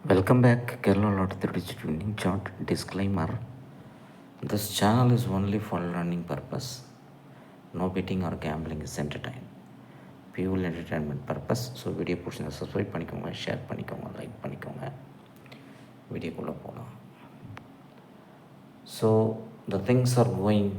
Welcome back, Kerala Lottery Digital Winning Chart. Disclaimer: this channel is only for learning purpose. No betting or gambling is entertained. Pure entertainment purpose. So video பிடிச்சிருந்தா subscribe பண்ணிக்கோங்க, share பண்ணிக்கோங்க, like பண்ணிக்கோங்க. வீடியோக்குள்ளே போகலாம். So the things are going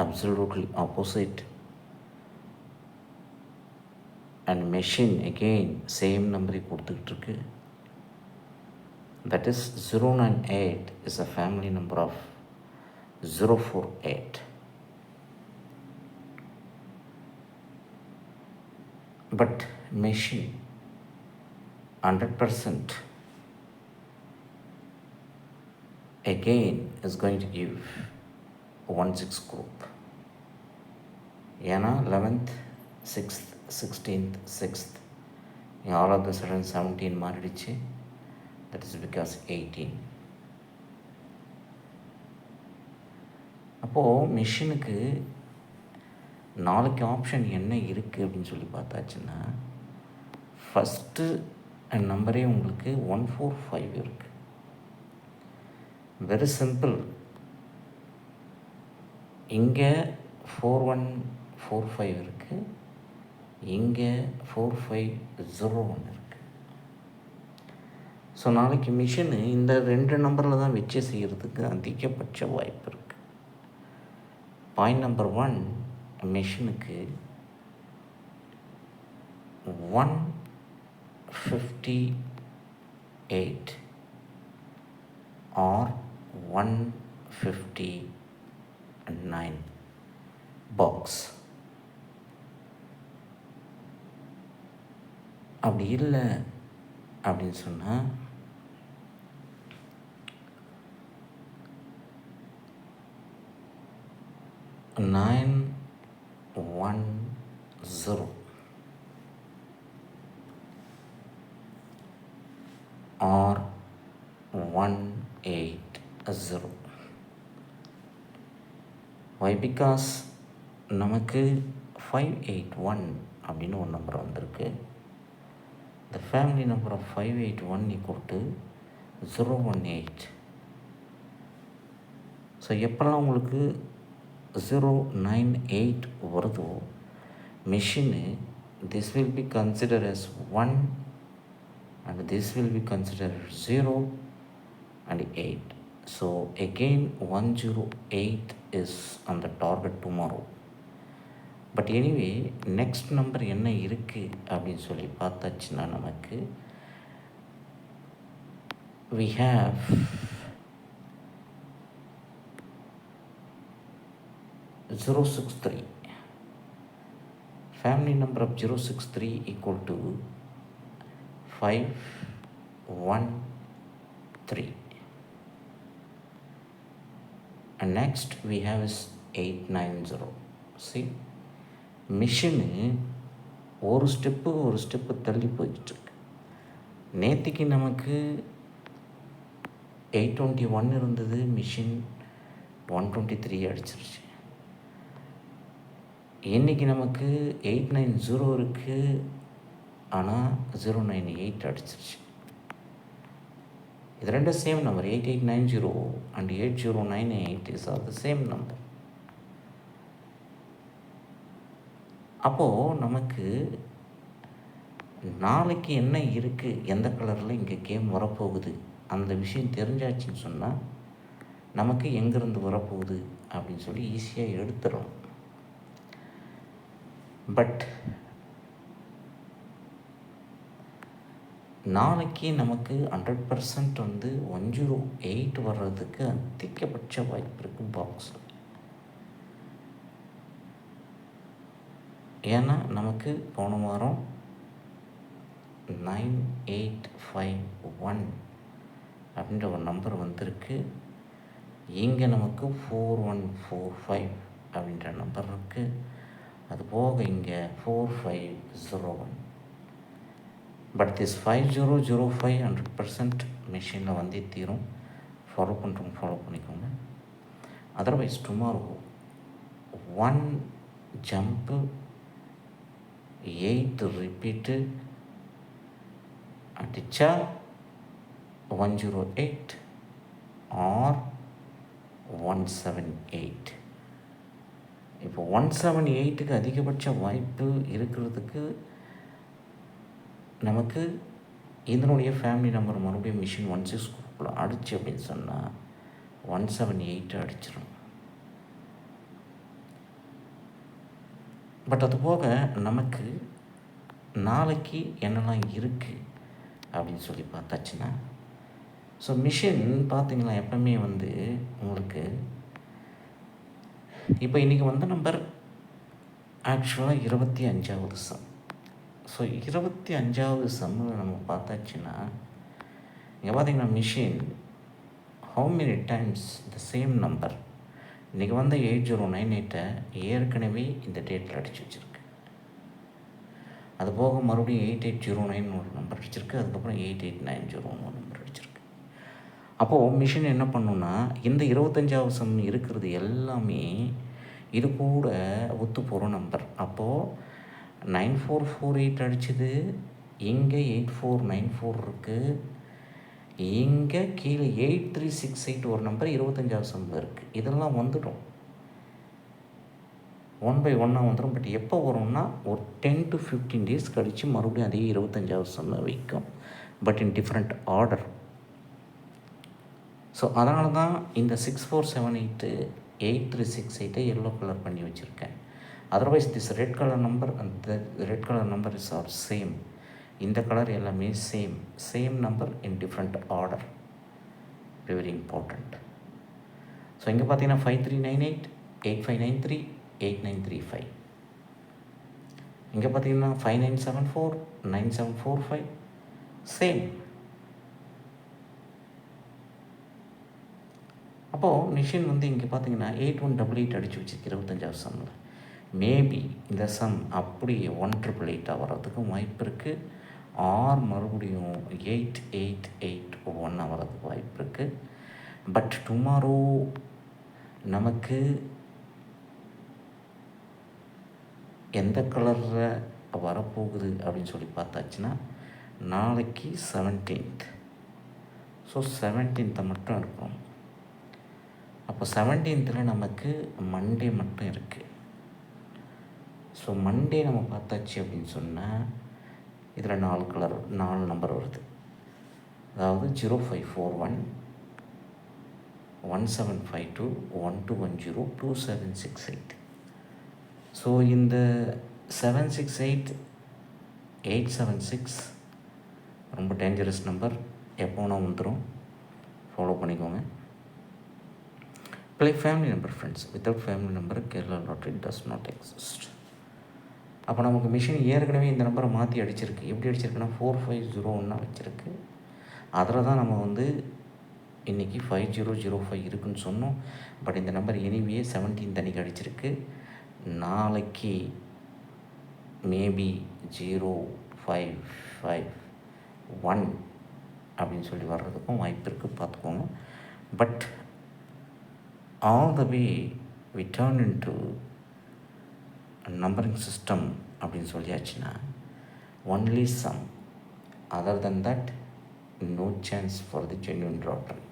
absolutely opposite. And machine again same number கொடுத்துக்கிட்டு இருக்கு. That is 098 is a family number of 048. But machine 100% again is going to give 1-6 group. ஏன்னா 11th 6th 16th 6th all of the sudden 17 மாறிடுச்சு. That is because 18. அப்போது மிஷினுக்கு நாளைக்கு option என்ன இருக்குது அப்படின்னு சொல்லி பார்த்தாச்சுன்னா, ஃபஸ்ட்டு நம்பரே உங்களுக்கு 145 இருக்குது. Very simple. இங்கே 4145 இருக்குது, இங்கே 4501 இருக்குது. ஸோ நாளைக்கு மிஷினு இந்த 2 நம்பரில் தான் வச்சு செய்கிறதுக்கு அதிகபட்ச வாய்ப்பு இருக்குது. பாயிண்ட் நம்பர் 1, மிஷினுக்கு 158 ஆர் 159 பாக்ஸ். அப்படி இல்லை அப்படின்னு சொன்னால் 910 or 180. Why? Because நமக்கு 581 அப்படின்னு ஒரு நம்பர் வந்திருக்கு. The family number of 581 equal to 018. So எப்போல்லாம் உங்களுக்கு 098 வருதோ machine this will be considered as 1 and this will be considered 0 and 8. So again 108 is on the target tomorrow. But anyway next number என்ன இருக்குது அப்படின்னு சொல்லி பார்த்தாச்சுன்னா நமக்கு we have 063. Family number of 063 equal to 513. And next we have is 890. See, machine ஒரு step தள்ளி போயிட்டுருக்கு. நேற்றுக்கு நமக்கு 821 இருந்தது, மிஷின் 123 அடிச்சிருச்சு. இன்றைக்கி நமக்கு 890 இருக்குது, ஆனால் 098 அடிச்சிருச்சு. இது ரெண்டும் same number. 8890 and 8098 is all the same number. அப்போது நமக்கு நாளைக்கு என்ன இருக்குது, எந்த கலரில் இங்கே கேம் வரப்போகுது அந்த விஷயம் தெரிஞ்சாச்சுன்னு சொன்னால் நமக்கு எங்கேருந்து வரப்போகுது அப்படின்னு சொல்லி ஈஸியாக எடுத்துடலாம். பட் நாளைக்கு நமக்கு 100% 108 வர்றதுக்கு அதிகபட்ச வாய்ப்பு இருக்குது பாக்ஸில். ஏன்னா நமக்கு போன வாரம் 9851 அப்படின்ற ஒரு நம்பர் வந்திருக்கு. இங்கே நமக்கு 4145 அப்படின்ற நம்பர் இருக்குது. அது போக இங்கே 4501. பட் திஸ் 5005 100% மிஷினில் வந்தே தீரும். ஃபாலோ பண்ணிக்கோங்க. அதர்வைஸ் டுமாரோ 1 ஜம்ப்பு 8 ரிப்பீட்டு அடித்தா 108 or 178. இப்போ 178க்கு அதிகபட்ச வாய்ப்பு இருக்கிறதுக்கு நமக்கு இதனுடைய ஃபேமிலி நம்பர் மறுபடியும் மிஷின் 16 குரூப்பில் அடிச்சு அப்படின்னு சொன்னால் 178 அடிச்சிடும். பட் அது போக நமக்கு நாளைக்கு என்னெல்லாம் இருக்குது அப்படின்னு சொல்லி பார்த்தாச்சுன்னா, ஸோ மிஷின் பார்த்திங்கன்னா எப்பவுமே உங்களுக்கு இப்போ இன்றைக்கி நம்பர் ஆக்சுவலாக 25வது சம். ஸோ 25வது சம்மில் நம்ம பார்த்தாச்சுன்னா இங்கே பார்த்திங்கன்னா machine how many times the same number இன்றைக்கி 8098 ஏற்கனவே இந்த டேட்டில் அடித்து வச்சுருக்கு. அது போக மறுபடியும் 8809 ஒரு நம்பர் அடிச்சிருக்கு. அதுக்கப்புறம் 8890 ஒரு நம்பர் அடிச்சிருக்கு. அப்போது மிஷின் என்ன பண்ணுன்னா இந்த 25வது சம் இருக்கிறது எல்லாமே இது கூட ஒத்து போகிற நம்பர். அப்போது 9448 அடிச்சது, இங்கே 8494 இருக்குது, இங்கே கீழே 8368 ஒரு நம்பர் 25வது சம்மில் இருக்குது. இதெல்லாம் வந்துடும், 1 by 1 வந்துடும். பட் எப்போ வரும்னா ஒரு 10 to 15 days கழித்து மறுபடியும் அதே 25வது சம்மில் வைக்கும், but in different order. So அதனால தான் இந்த 6478 8368 எல்லோ கலர் பண்ணி வச்சுருக்கேன். Otherwise this red colour number அந்த red colour number is are same. இந்த கலர் எல்லாமே same number in different order. Very important. So இங்கே பார்த்தீங்கன்னா 5398 8593 8935. இங்கே பார்த்தீங்கன்னா 5974 9745 சேம். அப்போது மிஷின் இங்கே பார்த்தீங்கன்னா 8188 அடித்து வச்சுருக்கு 25வது சம்மில். மேபி இந்த சம் அப்படியே 1888 வர்றதுக்கும் வாய்ப்பு இருக்குது, ஆர் மறுபடியும் 8881 வர்றதுக்கு வாய்ப்பு இருக்குது. பட் டுமாரோ நமக்கு எந்த கலரில் வரப்போகுது அப்படின்னு சொல்லி பார்த்தாச்சுன்னா நாளைக்கு 17th. ஸோ 17th மட்டும் இருக்கும். அப்போ 17th நமக்கு மண்டே மட்டும் இருக்குது. ஸோ மண்டே நம்ம பார்த்தாச்சு அப்படின்னு சொன்னால் இதில் 4 நம்பர் வருது. அதாவது 0541 1752 1210 2768. ஸோ இந்த 768 876 ரொம்ப டேஞ்சரஸ் நம்பர், எப்போனா வந்துடும், ஃபாலோ பண்ணிக்கோங்க. Play family number friends. Without family number Kerala lottery does not exist. அப்போ நமக்கு மிஷின் ஏற்கனவே இந்த நம்பரை மாற்றி அடிச்சிருக்கு. எப்படி அடிச்சிருக்குன்னா 4501 வச்சுருக்கு. அதில் தான் நம்ம இன்றைக்கி 5005 இருக்குதுன்னு சொன்னோம். பட் இந்த நம்பர் எனிவே 17th அன்றைக்கி அடிச்சிருக்கு. நாளைக்கு மேபி 0551 அப்படின்னு சொல்லி வர்றதுக்கும் வாய்ப்பு இருக்குது, பார்த்துக்கோங்க. But all the way we turn into a numbering system அப்படின்னு சொல்லியாச்சுன்னா only sum, other than that no chance for the genuine lottery.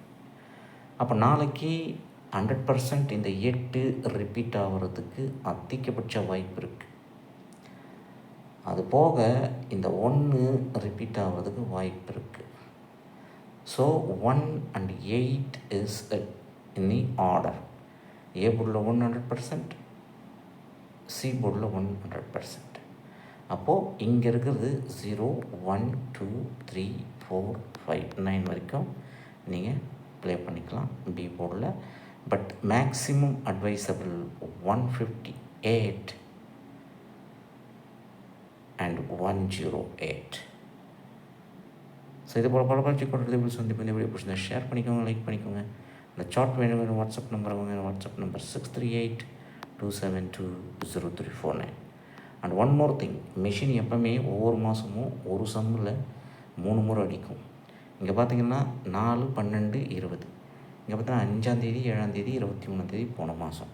அப்போ நாளைக்கு 100% இந்த 8 ரிப்பீட் ஆகிறதுக்கு அதிகபட்ச வாய்ப்பு இருக்குது. அது போக இந்த 1 ரிப்பீட் ஆகிறதுக்கு வாய்ப்பு இருக்குது. So 1 and 8 is in the order. A போர்டில் 100%, சி போர்டில் 100%. அப்போது இங்கே இருக்கிறது 0 1 2 3 4 5 9 வரைக்கும் நீங்கள் ப்ளே பண்ணிக்கலாம் பி போர்டில். But maximum advisable 158 and 108. So இது போல் பல பயிற்சி கொடுத்து சந்திப்பு இந்த வீடியோ பிடிச்சிருந்தா ஷேர் பண்ணிக்கோங்க, லைக் பண்ணிக்கோங்க. இந்த சார்ட் வேணும் WhatsApp number WhatsApp number 63827203449. And one more thing, machine எப்போவுமே ஒவ்வொரு மாதமும் ஒரு சம்மில் 3 முறை அடிக்கும். இங்கே பார்த்தீங்கன்னா 4 12 20, இங்கே பார்த்தீங்கன்னா 5ஆம் தேதி 7ஆம் தேதி 23ஆம் தேதி போன மாதம்.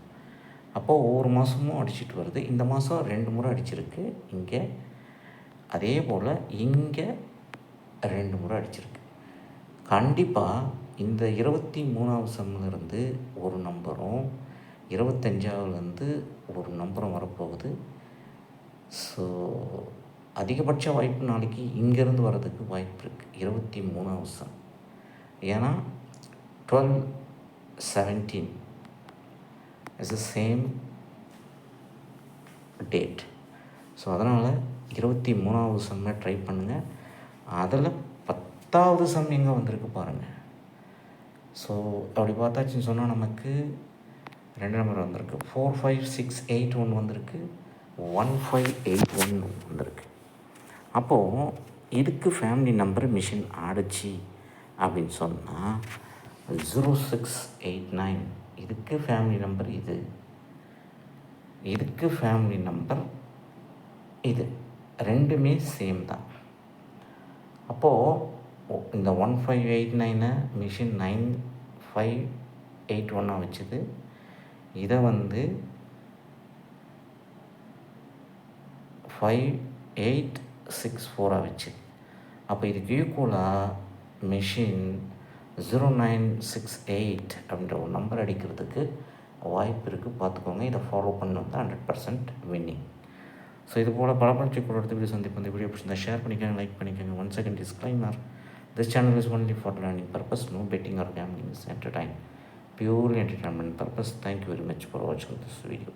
அப்போது ஒவ்வொரு மாதமும் அடிச்சுட்டு வருது. இந்த மாதம் 2 முறை அடிச்சிருக்கு இங்கே, அதே போல் இங்கே 2 முறை அடிச்சிருக்கு. கண்டிப்பாக இந்த 23வது சம்மிலிருந்து ஒரு நம்பரும் 25ஆவதுலேருந்து ஒரு நம்பரும் வரப்போகுது. ஸோ அதிகபட்ச வாய்ப்பு நாளைக்கு இங்கேருந்து வர்றதுக்கு வாய்ப்பு இருக்குது 23வது சம். ஏன்னா 12, 17 is the same date. So அதனால் 23வது சம்மை ட்ரை பண்ணுங்கள். அதில் 10வது சம் எங்கே வந்திருக்கு பாருங்கள். ஸோ அப்படி பார்த்தாச்சுன்னு சொன்னால் நமக்கு 2 நம்பர் வந்திருக்கு. 4, 5, 6, 8 1 வந்திருக்கு. 1, 5, 8 1 வந்திருக்கு. அப்போது இதுக்கு ஃபேமிலி நம்பர் மிஷின் ஆடிச்சு அப்படின்னு சொன்னால் 0689 இதுக்கு ஃபேமிலி நம்பர் இது, இதுக்கு ஃபேமிலி நம்பர் இது, ரெண்டுமே சேம் தான். அப்போது இந்த 1589 மிஷின் 9581 வச்சுது. இதை 5864 வச்சுது. அப்போ இதுக்கு ஈக்குவலாக மிஷின் 0968 அப்படின்ற ஒரு நம்பர் அடிக்கிறதுக்கு வாய்ப்பு இருக்குது. பார்த்துக்கோங்க. இதை ஃபாலோ பண்ணி 100% வின்னிங். ஸோ இது போல் பல கூட எடுத்து வீடியோ சந்திப்பு. இந்த வீடியோ பிடிச்சிருந்தா ஷேர் பண்ணிக்கோங்க, லைக் பண்ணிக்கோங்க. 1 second disclaimer. This channel is only for learning purpose. No betting or gambling is entertainment. Purely entertainment purpose. Thank you very much for watching this video.